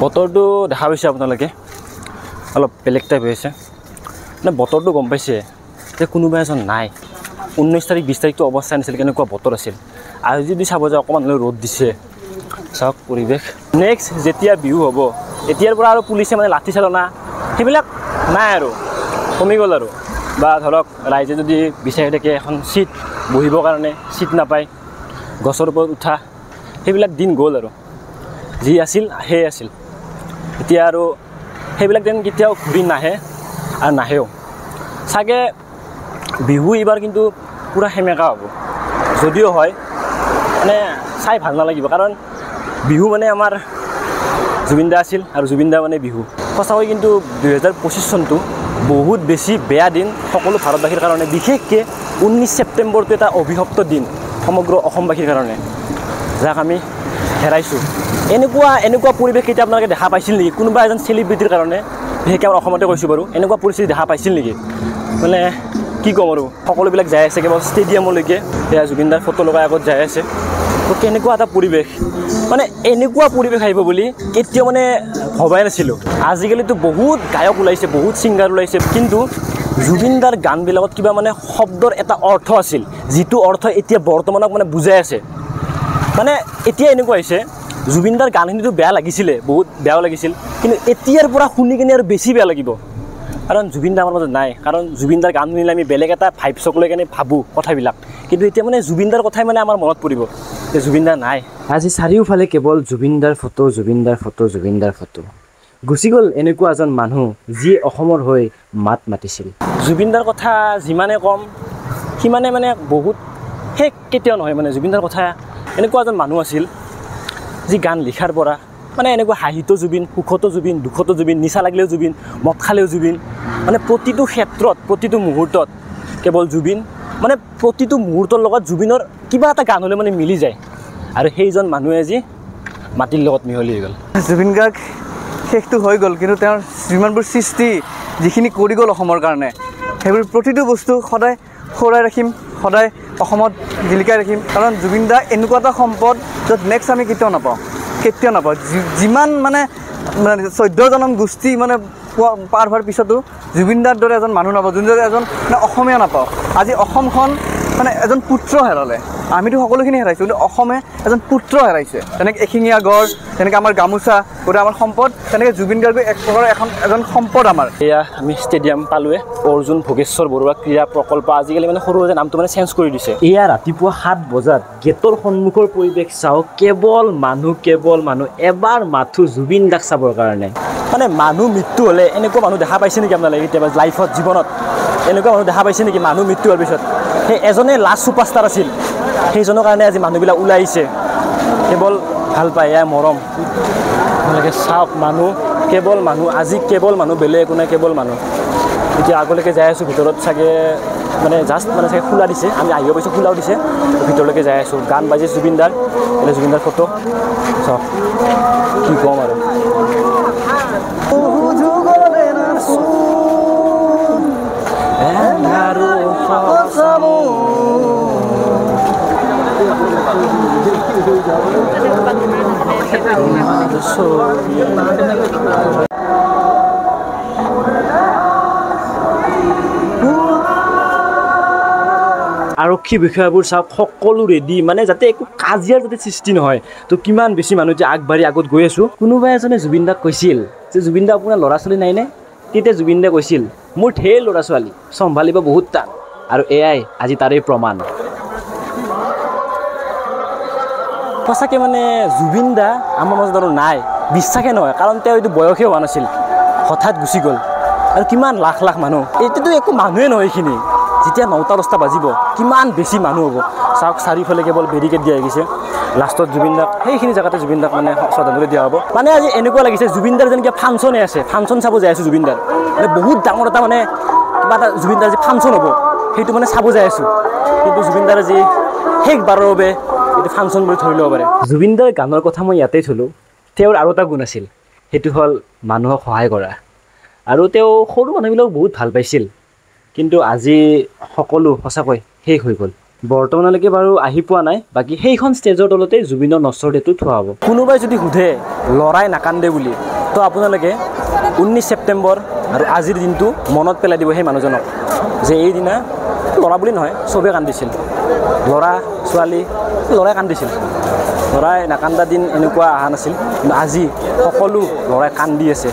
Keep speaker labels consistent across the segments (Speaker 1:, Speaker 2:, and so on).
Speaker 1: বতৰটো দেখা পাইছে আপোনালোকে অলপ বেলেগ টাইপ হৈছে মানে বতৰটো গম পাইছে যে কোনোবা এজন নাই 19 তাৰিখ 20 তাৰিখটো অৱস্থা নাছিল কেনেকুৱা বতৰ আছিল আৰু যদি চাব যে অকমান ৰ'দ দিছে চাওক পৰিৱেশ নেক্সট যেতিয়া বিহু হ'ব এতিয়াৰ পৰা আৰু পুলিচে মানে লাঠি চালনা সেইবিলাক নাই আৰু কমি গ'ল আৰু বা ধৰক ৰাইজে যদি বিচাৰি থাকে এখন সিট বহিবৰ কাৰণে সিট নাপায় গছৰ ওপৰত উঠা সেইবিলাক দিন গ'ল আৰু যি আছিল সেই আছিল এতিয়া আৰু সেইবিলাক দিন কেতিয়াও ঘূৰি নাহে আৰু নাহেও চাগে বিহু এইবাৰ কিন্তু পুৰা সেমেকা হ'ব যদিও হয় মানে চাই ভাল নালাগিব কাৰণ বিহু মানে আমাৰ জুবিন দা আছিল আৰু জুবিন দা মানে বিহু সঁচাকৈ কিন্তু 2025 চনটো বহুত বেছি বেয়া দিন সকলো ভাৰতবাসীৰ কাৰণে বিশেষকৈ 19 ছেপ্টেম্বৰটো এটা অভিশপ্ত দিন সমগ্ৰ অসমবাসীৰ কাৰণে যাক আমি হেৰাইছোঁ এনেকুৱা পৰিৱেশ কেতিয়া আপোনালোকে দেখা পাইছিল নেকি কোনোবা এজন চেলিব্ৰিটিৰ কাৰণে বিশেষকৈ আমাৰ অসমতে কৈছোঁ বাৰু এনেকুৱা পৰিস্থিতি দেখা পাইছিল নেকি মানে কি ক'ম আৰু সকলোবিলাক যাই আছে কেৱল ষ্টেডিয়ামলৈকে সেয়া জুবিন দাৰ ফটো লগাই আগত যাই আছে তো কেনেকুৱা এটা পৰিৱেশ মানে এনেকুৱা পৰিৱেশ আহিব বুলি কেতিয়াও মানে ভবাই নাছিলোঁ আজিকালিতো বহুত গায়ক ওলাইছে বহুত ছিংগাৰ ওলাইছে কিন্তু জুবিন দাৰ গানবিলাকত কিবা মানে শব্দৰ এটা অৰ্থ আছিল যিটো অৰ্থ এতিয়া বৰ্তমানক মানে বুজাই আছে মানে এতিয়া এনেকুৱা হৈছে জুবিন দাৰ গানখিনিতো বেয়া লাগিছিলে বহুত বেয়াও লাগিছিল কিন্তু এতিয়াৰ পৰা শুনি কিনে আৰু বেছি বেয়া লাগিব কাৰণ জুবিন দা আমাৰ মাজত নাই কাৰণ জুবিন দাৰ গান শুনিলে আমি বেলেগ এটা ভাইবছক লৈ কেনে ভাবোঁ কথাবিলাক কিন্তু এতিয়া মানে জুবিন দাৰ কথাই মানে আমাৰ মনত পৰিব যে জুবিন দা নাই আজি চাৰিওফালে কেৱল জুবিন দাৰ ফটো জুবিন দাৰ ফটো জুবিন দাৰ ফটো গুচি গ'ল এনেকুৱা এজন মানুহ যি অসমৰ হৈ মাত মাতিছিল জুবিন দাৰ কথা যিমানে কম সিমানে মানে বহুত শেষ কেতিয়াও নহয় মানে জুবিন দাৰ কথা এনেকুৱা এজন মানুহ আছিল যি গান লিখাৰ পৰা মানে এনেকুৱা হাঁহিতো জুবিন সুখতো জুবিন দুখতো জুবিন নিচা লাগিলেও জুবিন মদ খালেও জুবিন মানে প্ৰতিটো ক্ষেত্ৰত প্ৰতিটো মুহূৰ্তত কেৱল জুবিন মানে প্ৰতিটো মুহূৰ্তৰ লগত জুবিনৰ কিবা এটা গান হ'লে মানে মিলি যায় আৰু সেইজন মানুহে আজি মাটিৰ লগত মিহলি হৈ গ'ল
Speaker 2: জুবিন গাৰ্গ শেষটো হৈ গ'ল কিন্তু তেওঁৰ যিমানবোৰ সৃষ্টি যিখিনি কৰি গ'ল অসমৰ কাৰণে সেইবোৰ প্ৰতিটো বস্তু সদায় সোঁৱৰাই ৰাখিম সদায় অসমত জিলিকাই ৰাখিম কাৰণ জুবিন দা এনেকুৱা এটা সম্পদ য'ত নেক্সট আমি কেতিয়াও নাপাওঁ যিমান মানে 14 জনম গোষ্ঠী মানে পাৰ হোৱাৰ পিছতো জুবিন দাৰ দৰে এজন মানুহ নাপাওঁ যোনদৰে এজন মানে অসমীয়া নাপাওঁ আজি অসমখন মানে এজন পুত্ৰ হেৰালে আমিতো সকলোখিনি হেৰাইছোঁ কিন্তু অসমে এজন পুত্ৰ হেৰাইছে যেনেকৈ এশিঙীয়া গড় যেনেকৈ আমাৰ গামোচা গোটেই আমাৰ সম্পদ তেনেকৈ জুবিন গাৰ্গো এক প্ৰকাৰৰ এজন সম্পদ আমাৰ
Speaker 1: এয়া আমি ষ্টেডিয়াম পালোৱে অৰ্জুন ভোগেশ্বৰ বৰুৱা ক্ৰীড়া প্ৰকল্প আজিকালি মানে সৰু যে নামটো মানে চেঞ্জ কৰি দিছে এয়া ৰাতিপুৱা 7 বজাত গেটৰ সন্মুখৰ পৰিৱেশ চাওঁ কেৱল মানুহ এবাৰ মাথো জুবিন দাক চাবৰ কাৰণে মানে মানুহ মৃত্যু হ'লে এনেকুৱা মানুহ দেখা পাইছে নেকি আপোনালোকে কেতিয়াবা লাইফত জীৱনত এনেকুৱা মানুহ দেখা পাইছে নেকি মানুহ মৃত্যু হোৱাৰ পিছত সেই এজনে লাষ্ট ছুপাৰষ্টাৰ আছিল সেইজনৰ কাৰণে আজি মানুহবিলাক ওলাই আহিছে কেৱল ভাল পায় এয়া মৰম আপোনালোকে চাওক মানুহ কেৱল মানুহ আজি কেৱল মানুহ বেলেগ একো নাই কেৱল মানুহ এতিয়া আগলৈকে যাই আছোঁ ভিতৰত চাগে মানে জাষ্ট মানে চাগে খোলা দিছে আমি আহিব পাইছোঁ খোলাও দিছে ভিতৰলৈকে যাই আছোঁ গান বাজি জুবিন দাৰ এনে জুবিন দাৰ ফটো চাওক কি ক'ম আৰু আৰক্ষী বিষয়াবোৰ চাওক সকলো ৰেডি মানে যাতে একো কাজিয়াৰ যাতে সৃষ্টি নহয় তো কিমান বেছি মানুহ যে আগবাঢ়ি আগত গৈ আছোঁ কোনোবা এজনে জুবিন দাক কৈছিল যে জুবিন দা আপোনাৰ ল'ৰা ছোৱালী নাইনে তেতিয়া জুবিন দাই কৈছিল মোৰ ঢেৰ ল'ৰা ছোৱালী চম্ভালিব বহুত টান আৰু এয়াই আজি তাৰে প্ৰমাণ সঁচাকৈ মানে জুবিন দা আমাৰ মাজত আৰু নাই বিশ্বাসে নহয় কাৰণ তেওঁ এইটো বয়সে হোৱা নাছিল হঠাৎ গুচি গ'ল আৰু কিমান লাখ লাখ মানুহ এইটোতো একো মানুহে নহয় এইখিনি যেতিয়া 9টা 10টা বাজিব কিমান বেছি মানুহ হ'ব চাওক চাৰিওফালে কেৱল বেৰিকেড দিয়া গৈছে লাষ্টত জুবিন দাক সেইখিনি জেগাতে জুবিন দাক মানে শ্ৰদ্ধাঞ্জলি দিয়া হ'ব মানে আজি এনেকুৱা লাগিছে জুবিন দাৰ যেনেকৈ ফাংচনে আছে ফাংচন চাব যাই আছোঁ জুবিন দাৰ মানে বহুত ডাঙৰ এটা মানে কিবা এটা জুবিন দাৰ যি ফাংচন হ'ব সেইটো মানে চাব যাই আছোঁ কিন্তু জুবিন দাৰ যি শেষবাৰৰ বাবে এইটো ফাংচন বুলি ধৰি ল'ব পাৰে জুবিন দাৰ গানৰ কথা মই ইয়াতেই থ'লোঁ তেওঁৰ আৰু এটা গুণ আছিল সেইটো হ'ল মানুহক সহায় কৰা আৰু তেওঁ সৰু মানুহবিলাকক বহুত ভাল পাইছিল কিন্তু আজি সকলো সঁচাকৈ শেষ হৈ গ'ল বৰ্তমানলৈকে বাৰু আহি পোৱা নাই বাকী সেইখন ষ্টেজৰ তলতে জুবিনৰ নশ্বৰ দেহটো থোৱা হ'ব কোনোবাই যদি সোধে লৰাই নাকান্দে বুলি তো আপোনালোকে 19 ছেপ্টেম্বৰ আৰু আজিৰ দিনটো মনত পেলাই দিব সেই মানুহজনক যে এইদিনা ল'ৰা বুলি নহয় চবেই কান্দিছিল ল'ৰা ছোৱালী ল'ৰাই কান্দিছিল ল'ৰাই নাকান্দা দিন এনেকুৱা অহা নাছিল কিন্তু আজি সকলো ল'ৰাই কান্দি আছে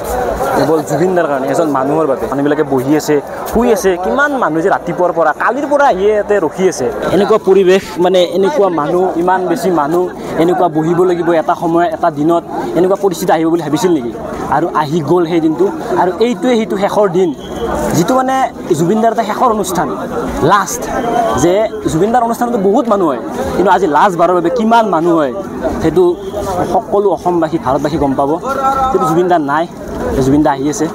Speaker 1: কেৱল জুবিনদাৰ কাৰণে এজন মানুহৰ বাবে মানুহবিলাকে বহি আছে শুই আছে কিমান মানুহ যে ৰাতিপুৱাৰ পৰা কালিৰ পৰা আহিয়ে ইয়াতে ৰখি আছে এনেকুৱা পৰিৱেশ মানে এনেকুৱা মানুহ ইমান বেছি মানুহ এনেকুৱা বহিব লাগিব এটা সময়ত এটা দিনত এনেকুৱা পৰিস্থিতি আহিব বুলি ভাবিছিল নেকি আৰু আহি গ'ল সেই দিনটো আৰু এইটোৱে সেইটো শেষৰ দিন যিটো মানে জুবিনদাৰ এটা শেষৰ অনুষ্ঠান লাষ্ট যে জুবিনদাৰ অনুষ্ঠানতো বহুত মানুহ হয় কিন্তু আজি লাষ্ট বাৰৰ বাবে কিমান মানুহ হয় সেইটো সকলো অসমবাসী ভাৰতবাসী গম পাব কিন্তু জুবিনদাৰ নাই জুবিনদা আহি আছে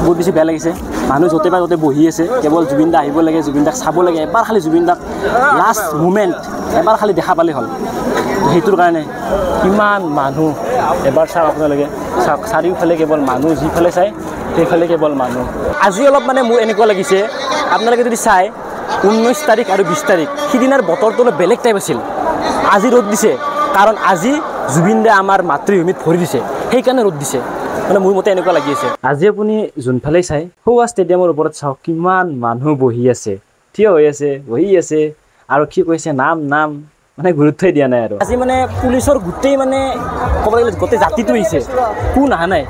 Speaker 1: বহুত বেছি বেয়া লাগিছে মানুহ য'তে পাই ত'তে বহি আছে কেৱল জুবিনদা আহিব লাগে জুবিনদাক চাব লাগে এবাৰ খালি জুবিনদাক লাষ্ট মুমেণ্ট এবাৰ খালি দেখা পালে হ'ল সেইটোৰ কাৰণে কিমান মানুহ এবাৰ চাওক আপোনালোকে চাওক চাৰিওফালে কেৱল মানুহ যিফালে চাই সেইফালে কেৱল মানুহ আজি অলপ মানে মোৰ এনেকুৱা লাগিছে আপোনালোকে যদি চাই 19 তাৰিখ আৰু 20 তাৰিখ সিদিনাৰ বতৰটো অলপ বেলেগ টাইপ আছিল আজি ৰ'দ দিছে কাৰণ আজি জুবিনদাই আমাৰ মাতৃভূমিত ভৰি দিছে সেইকাৰণে ৰ'দ দিছে মানে মোৰ মতে এনেকুৱা লাগি আছে আজি আপুনি যোনফালেই চাই সৌৱা ষ্টেডিয়ামৰ ওপৰত চাওক কিমান মানুহ বহি আছে থিয় হৈ আছে বহি আছে আৰু কি কৈছে নাম নাম মানে গুৰুত্বই দিয়া নাই আৰু আজি মানে পুলিচৰ গোটেই মানে ক'ব লাগিলে গোটেই জাতিটো আহিছে কোন অহা নাই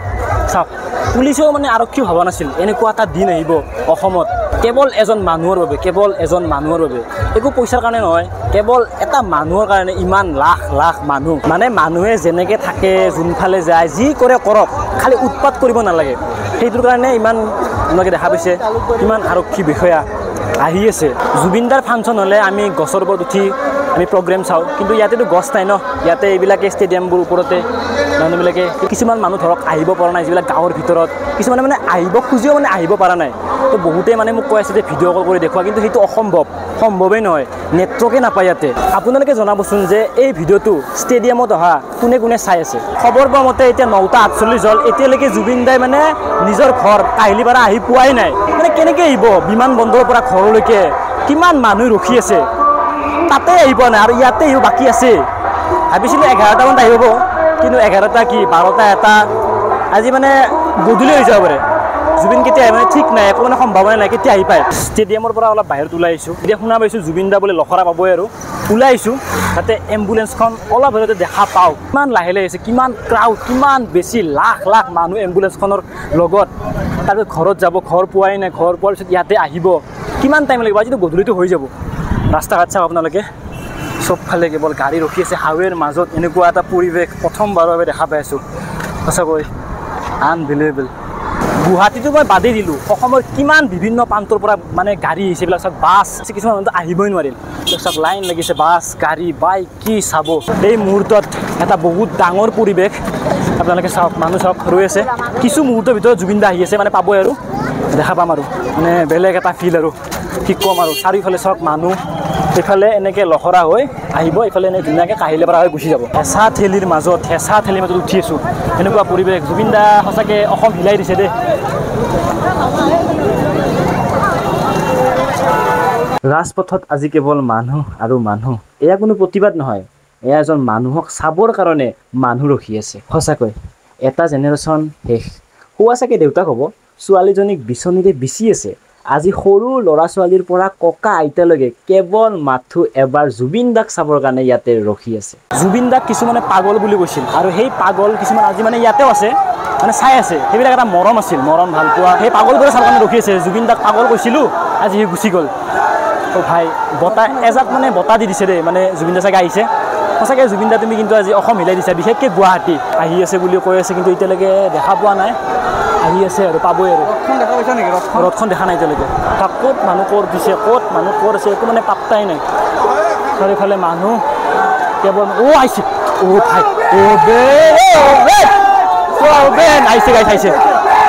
Speaker 1: চাওক পুলিচেও মানে আৰক্ষীও ভবা নাছিল এনেকুৱা এটা দিন আহিব অসমত কেৱল এজন মানুহৰ বাবে কেৱল এজন মানুহৰ বাবে একো পইচাৰ কাৰণে নহয় কেৱল এটা মানুহৰ কাৰণে ইমান লাখ লাখ মানুহ মানে মানুহে যেনেকৈ থাকে যোনফালে যায় যি কৰে কৰক খালি উৎপাত কৰিব নালাগে সেইটোৰ কাৰণে ইমান আপোনালোকে দেখা পাইছে কিমান আৰক্ষী বিষয়া আহি আছে জুবিনদাৰ ফাংচন হ'লে আমি গছৰ ওপৰত উঠি আমি প্ৰগ্ৰেম চাওঁ কিন্তু ইয়াতেতো গছ নাই ন ইয়াতে এইবিলাকে ষ্টেডিয়ামবোৰ ওপৰতে মানুহবিলাকে কিছুমান মানুহ ধৰক আহিব পৰা নাই যিবিলাক গাঁৱৰ ভিতৰত কিছুমানে মানে আহিব খুজিও মানে আহিব পৰা নাই তো বহুতেই মানে মোক কৈ আছে যে ভিডিঅ' কল কৰি দেখুওৱা কিন্তু সেইটো সম্ভৱেই নহয় নেটৱৰ্কে নাপায় ইয়াতে আপোনালোকে জনাবচোন যে এই ভিডিঅ'টো ষ্টেডিয়ামত অহা কোনে কোনে চাই আছে খবৰ পোৱা মতে এতিয়া 9:48 হ'ল এতিয়ালৈকে জুবিনদাই মানে নিজৰ ঘৰ কাহিলীপাৰা আহি পোৱাই নাই মানে কেনেকৈ আহিব বিমান বন্দৰৰ পৰা ঘৰলৈকে কিমান মানুহ ৰখি আছে তাতে আহিব নাই আৰু ইয়াতে আহিব বাকী আছে ভাবিছিলোঁ 11টামানত আহিব কিন্তু 11টা কি 12টা 1টা আজি মানে গধূলি হৈ যাব পাৰে জুবিন কেতিয়া আহে মানে ঠিক নাই একো মানে সম্ভাৱনা নাই কেতিয়া আহি পায় ষ্টেডিয়ামৰ পৰা অলপ বাহিৰত ওলাই আহিছোঁ এতিয়া শুনা পাইছোঁ জুবিনদা বোলে লখৰা পাবই আৰু ওলাই আহিছোঁ তাতে এম্বুলেঞ্চখন অলপ হয়তো দেখা পাওঁ কিমান লাহে লাহে আহিছে কিমান ক্ৰাউড কিমান বেছি লাখ লাখ মানুহ এম্বুলেঞ্চখনৰ লগত তাৰপিছত ঘৰত যাব ঘৰ পোৱাই নাই ঘৰ পোৱাৰ পিছত ইয়াতে আহিব কিমান টাইম লাগিব আজিতো গধূলিটো হৈ যাব ৰাস্তা ঘাট চাওক আপোনালোকে চবফালে কেৱল গাড়ী ৰখি আছে হাইৱেৰ মাজত এনেকুৱা এটা পৰিৱেশ প্ৰথমবাৰৰ বাবে দেখা পাই আছোঁ সঁচাকৈ আনবিলিভেবল গুৱাহাটীটো মই বাদেই দিলোঁ অসমৰ কিমান বিভিন্ন প্ৰান্তৰ পৰা মানে গাড়ী আহিছে এইবিলাক চাওক বাছ কিছুমান মানুহ আহিবই নোৱাৰিল চাওক লাইন লাগিছে বাছ গাড়ী বাইক কি চাব এই মুহূৰ্তত এটা বহুত ডাঙৰ পৰিৱেশ আপোনালোকে চাওক মানুহ চাওক ৰৈ আছে কিছু মুহূৰ্তৰ ভিতৰত জুবিনদা আহি আছে মানে পাবই আৰু দেখা পাম আৰু মানে বেলেগ এটা ফিল আৰু কি ক'ম আৰু চাৰিওফালে চাওক মানুহ এইফালে এনেকৈ লখৰা হৈ আহিব এইফালে এনেকৈ ধুনীয়াকৈ কাহিলীপাৰা হৈ গুচি যাব হেঁচা ঠেলিৰ মাজত উঠি আছোঁ এনেকুৱা পৰিৱেশ জুবিনদা সঁচাকৈ অসম হিলাই দিছে দেই ৰাজপথত আজি কেৱল মানুহ আৰু মানুহ এয়া কোনো প্ৰতিবাদ নহয় এয়া এজন মানুহক চাবৰ কাৰণে মানুহ ৰখি আছে সঁচাকৈ এটা জেনেৰেশ্যন শেষ হোৱা চাগে দেউতাক হ'ব ছোৱালীজনীক বিচনীৰে বিচি আছে আজি সৰু ল'ৰা ছোৱালীৰ পৰা ককা আইতালৈকে কেৱল মাথো এবাৰ জুবিনদাক চাবৰ কাৰণে ইয়াতে ৰখি আছে জুবিনদাক কিছুমানে পাগল বুলি কৈছিল আৰু সেই পাগল কিছুমান আজি মানে ইয়াতেও আছে মানে চাই আছে সেইবিলাক এটা মৰম আছিল মৰম ভাল পোৱা সেই পাগলবোৰে চাবৰ কাৰণে ৰখি আছে জুবিনদাক পাগল কৈছিলোঁ আজি সি গুচি গ'ল তো ভাই বতাহ এজাক মানে বতাহ দি দিছে দেই মানে জুবিনদা চাগে আহিছে সঁচাকৈ জুবিনদা তুমি কিন্তু আজি অসম হিলাই দিছা বিশেষকৈ গুৱাহাটী আহি আছে বুলি কৈ আছে কিন্তু এতিয়ালৈকে দেখা পোৱা নাই আহি আছে আৰু পাবই আৰু ৰথখন দেখা নাই এতিয়ালৈকে তাক ক'ত মানুহ ক'ত দিছে ক'ত মানুহ ক'ত আছে একো মানে পাত্তাই নাই চাৰিওফালে মানুহ কেৱল আহিছে ভাই আহিছে গাইছে আহিছে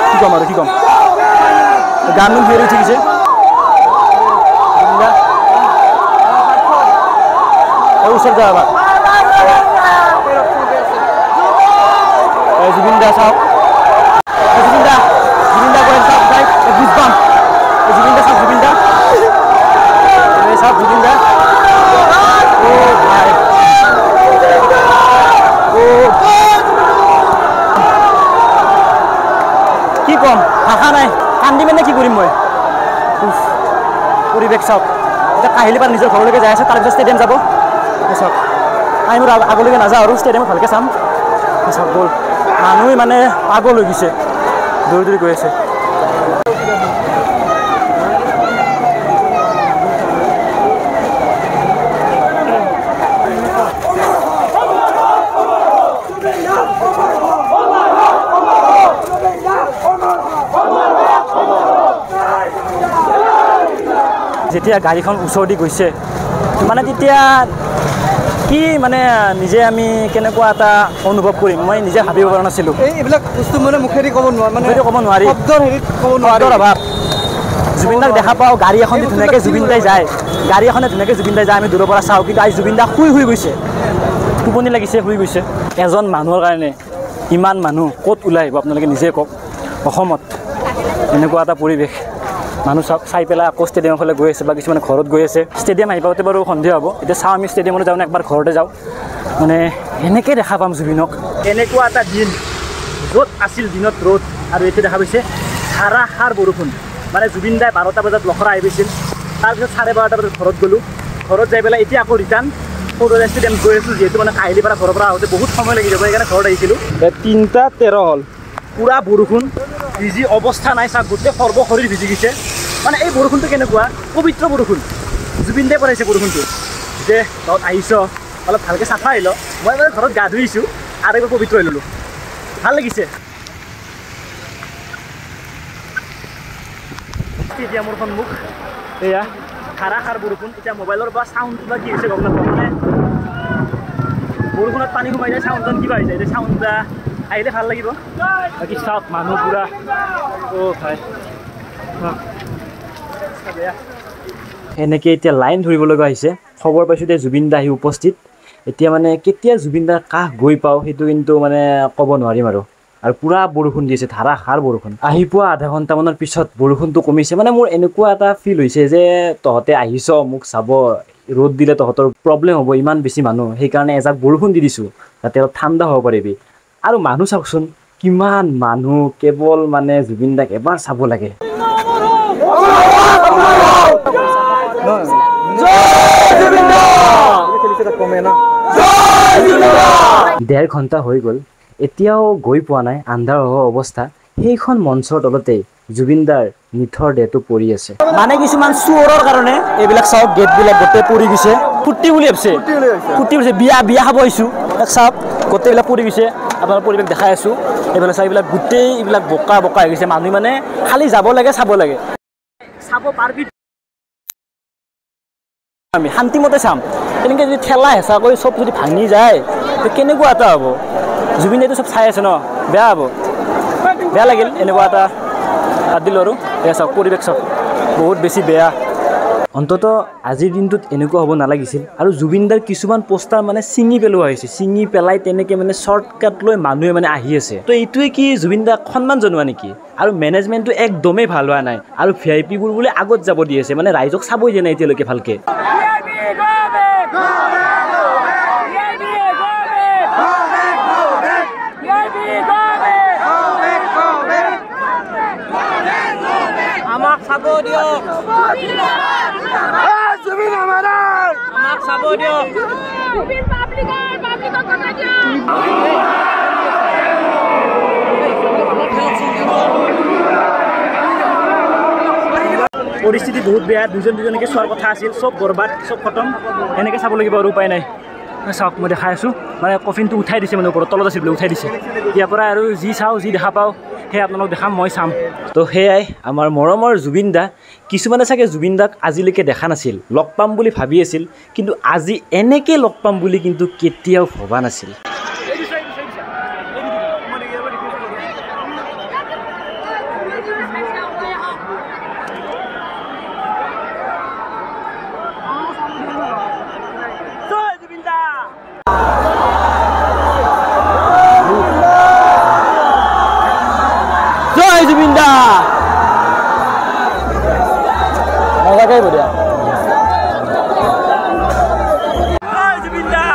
Speaker 1: কি ক'ম আৰু কি ক'ম গান হেৰি উঠিছে ওচৰত যাবা জুবিনদা চাওক জুবিনদা গৈ চাওক ভাই বুজবাম জুবিনদা চাওক জুবিনদা চাওক জুবিনদা ক'ম ভাষা নাই কান্দি মানে কি কৰিম মই পৰিৱেশ চাওক এতিয়া কাহিলীপাৰা নিজৰ ঘৰলৈকে যাই আছে তাৰপিছত ষ্টেডিয়াম যাব চাওক আমি মোৰ আগলৈকে নাযাওঁ আৰু ষ্টেডিয়ামত ভালকৈ চাম চাওক গ'ল মানুহে মানে পাগল হৈ গৈছে দৌৰি দৌৰি গৈ আছে যেতিয়া গাড়ীখন ওচৰেদি গৈছে মানে তেতিয়া কি মানে নিজে আমি কেনেকুৱা এটা অনুভৱ কৰিম মই নিজে ভাবিব পৰা নাছিলোঁ
Speaker 2: এইবিলাক বস্তু মানে মুখেদি ক'ব নোৱাৰি মানে
Speaker 1: ক'ব নোৱাৰি
Speaker 2: শব্দৰ হেৰিত ক'ব নোৱাৰি
Speaker 1: অভাৱ জুবিন দাক দেখা পাওঁ গাড়ী এখন ধুনীয়াকৈ জুবিন দাই যায় গাড়ী এখনে ধুনীয়াকৈ জুবিন দাই যায় আমি দূৰৰ পৰা চাওঁ কিন্তু আজি জুবিন দা শুই গৈছে টোপনি লাগিছে শুই গৈছে এজন মানুহৰ কাৰণে ইমান মানুহ ক'ত ওলাই আহিব আপোনালোকে নিজে কওক অসমত এনেকুৱা এটা পৰিৱেশ মানুহ চাওক চাই পেলাই আকৌ ষ্টেডিয়ামৰ ফালে গৈ আছে বা কিছুমানে ঘৰত গৈ আছে ষ্টেডিয়াম আহি পাওঁতে বাৰু সন্ধিয়া হ'ব এতিয়া চাওঁ আমি ষ্টেডিয়ামলৈ যাওঁ একবাৰ ঘৰতে যাওঁ মানে এনেকৈ দেখা পাম জুবিনক এনেকুৱা এটা দিন য'ত আছিল দিনত ৰ'দ আৰু এতিয়া দেখা পাইছে ধাৰাসাৰ বৰষুণ মানে জুবিন দাই 12টা বজাত লখৰা আহি গৈছিল তাৰপিছত 12:30 বজাত ঘৰত গ'লোঁ ঘৰত যাই পেলাই এতিয়া আকৌ ৰিটাৰ্ণ সৰুৰে ষ্টেডিয়াম গৈ আছোঁ যিহেতু মানে কাহিলীপাৰা ঘৰৰ পৰা আহোঁতে বহুত সময় লাগি যাব সেইকাৰণে ঘৰত আহিছিলোঁ 3:13 হ'ল পুৰা বৰষুণ ভিজি অৱস্থা নাই চাওক গোটেই সৰ্বশৰীৰ ভিজি গৈছে মানে এই বৰষুণটো কেনেকুৱা পবিত্ৰ বৰষুণ জুবিন দাই পৰাইছে বৰষুণটো যে তহঁত আহিছ অলপ ভালকৈ চাফা আহিল মই মানে ঘৰত গা ধুইছোঁ আৰু এইবাৰ পবিত্ৰ হৈ ল'লোঁ ভাল লাগিছে ষ্টেডিয়ামৰ সন্মুখ এয়া ধাৰাসাৰ বৰষুণ এতিয়া মোবাইলৰ বা চাউণ্ডটো বা কি হৈছে গম নাপাওঁ মানে বৰষুণত পানী সোমাই যায় চাউণ্ডজন কিবা হৈ যায় এতিয়া চাউণ্ড আহিলে ভাল লাগিব বাকী চাওক মানুহ পুৰা ভাই এনেকৈ এতিয়া লাইন ধৰিব লগা হৈছে খবৰ পাইছোঁ যে জুবিন দা আহি উপস্থিত এতিয়া মানে কেতিয়া জুবিন দাৰ কাষ গৈ পাওঁ সেইটো কিন্তু মানে ক'ব নোৱাৰিম আৰু পুৰা বৰষুণ দি আছে ধাৰাসাৰ বৰষুণ আহি পোৱা আধা ঘণ্টামানৰ পিছত বৰষুণটো কমিছে মানে মোৰ এনেকুৱা এটা ফিল হৈছে যে তহঁতে আহিছ মোক চাব ৰ'দ দিলে তহঁতৰ প্ৰব্লেম হ'ব ইমান বেছি মানুহ সেইকাৰণে এজাক বৰষুণ দি দিছোঁ যাতে অলপ ঠাণ্ডা হ'ব পাৰিবি আৰু মানুহ চাওকচোন কিমান মানুহ কেৱল মানে জুবিন দাক এবাৰ চাব লাগে 1.5 ঘণ্টা হৈ গ'ল এতিয়াও গৈ পোৱা নাই আন্ধাৰ হোৱা অৱস্থা সেইখন মঞ্চৰ তলতেই জুবিন দাৰ নিথৰ দেহটো পৰি আছে মানে কিছুমান চোৰৰ কাৰণে এইবিলাক চাওক গেটবিলাক গোটেই পৰি গৈছে ফুৰ্তি বুলি ভাবিছে ফুৰ্তি বুলিছে বিয়া খাব আহিছোঁ চাওক গোটেইবিলাক পৰি গৈছে আপোনাৰ পৰিৱেশ দেখাই আছোঁ এইবিলাক চাই এইবিলাক গোটেই এইবিলাক বোকা হৈ গৈছে মানুহ মানে খালি যাব লাগে চাব লাগে চাব পাৰবি আমি শান্তিমতে চাম তেনেকৈ যদি ঠেলা হেঁচা কৰি চব যদি ভাঙি যায় কেনেকুৱা এটা হ'ব জুবিন দাইটো চব চাই আছে ন বেয়া হ'ব বেয়া লাগিল এনেকুৱা এটা বাদ দিলোঁ আৰু এয়া চাওক পৰিৱেশ চাওক বহুত বেছি বেয়া অন্তত আজিৰ দিনটোত এনেকুৱা হ'ব নালাগিছিল আৰু জুবিন দাৰ কিছুমান পোষ্টাৰ মানে ছিঙি পেলোৱা হৈছে ছিঙি পেলাই তেনেকৈ মানে শ্বৰ্টকাট লৈ মানুহে মানে আহি আছে তো এইটোৱে কি জুবিন দাক সন্মান জনোৱা নেকি আৰু মেনেজমেণ্টটো একদমেই ভাল হোৱা নাই আৰু ভিআইপিবোৰ বোলে আগত যাব দি আছে মানে ৰাইজক চাবই দিয়া নাই এতিয়ালৈকে ভালকৈ আমাক চাব দিয়ক জুবিন আমাক চাব দিয়ক পৰিস্থিতি বহুত বেয়া দুজনকৈ চোৱাৰ কথা আছিল চব বৰবাদ চব খতম এনেকৈ চাব লাগিব আৰু উপায় নাই চাওক মই দেখাই আছোঁ মানে কফিনটো উঠাই দিছে মানে ওপৰত তলত আছিল বোলে উঠাই দিছে ইয়াৰ পৰা আৰু যি চাওঁ যি দেখা পাওঁ সেয়া আপোনালোক দেখাম মই চাম তো সেয়াই আমাৰ মৰমৰ জুবিন দা কিছুমানে চাগে জুবিন দাক আজিলৈকে দেখা নাছিল লগ পাম বুলি ভাবি আছিল কিন্তু আজি এনেকৈ লগ পাম বুলি কিন্তু কেতিয়াও ভবা নাছিল জুবিন দা মজাকৈ বঢ়িয়া জুবিন দা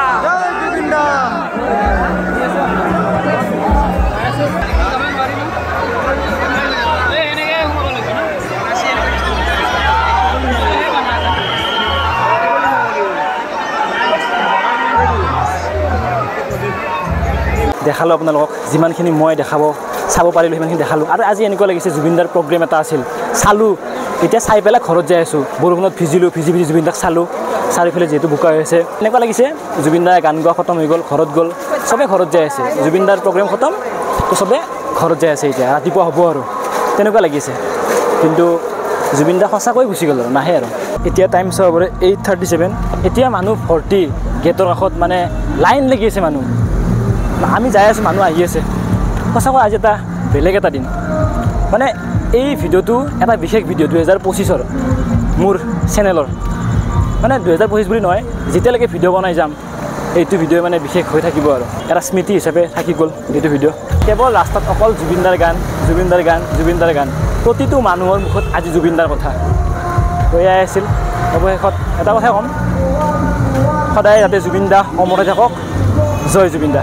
Speaker 1: দেখালোঁ আপোনালোকক যিমানখিনি মই চাব পাৰিলোঁ সিমানখিনি দেখালোঁ আৰু আজি এনেকুৱা লাগিছে জুবিনদাৰ প্ৰগ্ৰেম এটা আছিল চালোঁ এতিয়া চাই পেলাই ঘৰত যাই আছোঁ বৰষুণত ভিজি জুবিনদাক চালোঁ চাৰিওফালে যিহেতু বোকা হৈ আছে এনেকুৱা লাগিছে জুবিনদাই গান গোৱা খতম হৈ গ'ল ঘৰত গ'ল চবে ঘৰত যাই আছে জুবিনদাৰ প্ৰগ্ৰেম খতম তো চবে ঘৰত যাই আছে এতিয়া ৰাতিপুৱা হ'ব আৰু তেনেকুৱা লাগিছে কিন্তু জুবিনদা সঁচাকৈ গুচি গ'ল আৰু নাহে আৰু এতিয়া টাইম চাব পাৰে 8:37 এতিয়া মানুহ ভৰ্তি গেটৰ কাষত মানে লাইন লাগি আছে মানুহ আমি যাই আছোঁ মানুহ আহি আছে সঁচাকৈ আজি এটা বেলেগ এটা দিন মানে এই ভিডিঅ'টো এটা বিশেষ ভিডিঅ' 2025ৰ মোৰ চেনেলৰ মানে 2025 বুলি নহয় যেতিয়ালৈকে ভিডিঅ' বনাই যাম এইটো ভিডিঅ' মানে বিশেষ হৈ থাকিব আৰু এটা স্মৃতি হিচাপে থাকি গ'ল এইটো ভিডিঅ' কেৱল ৰাস্তাত অকল জুবিনদাৰ গান প্ৰতিটো মানুহৰ মুখত আজি জুবিনদাৰ কথা এয়াই আছিল অৱশেষত এটা কথাই ক'ম সদায় যাতে জুবিনদা অমৰ হৈ থাকক জয় জুবিনদা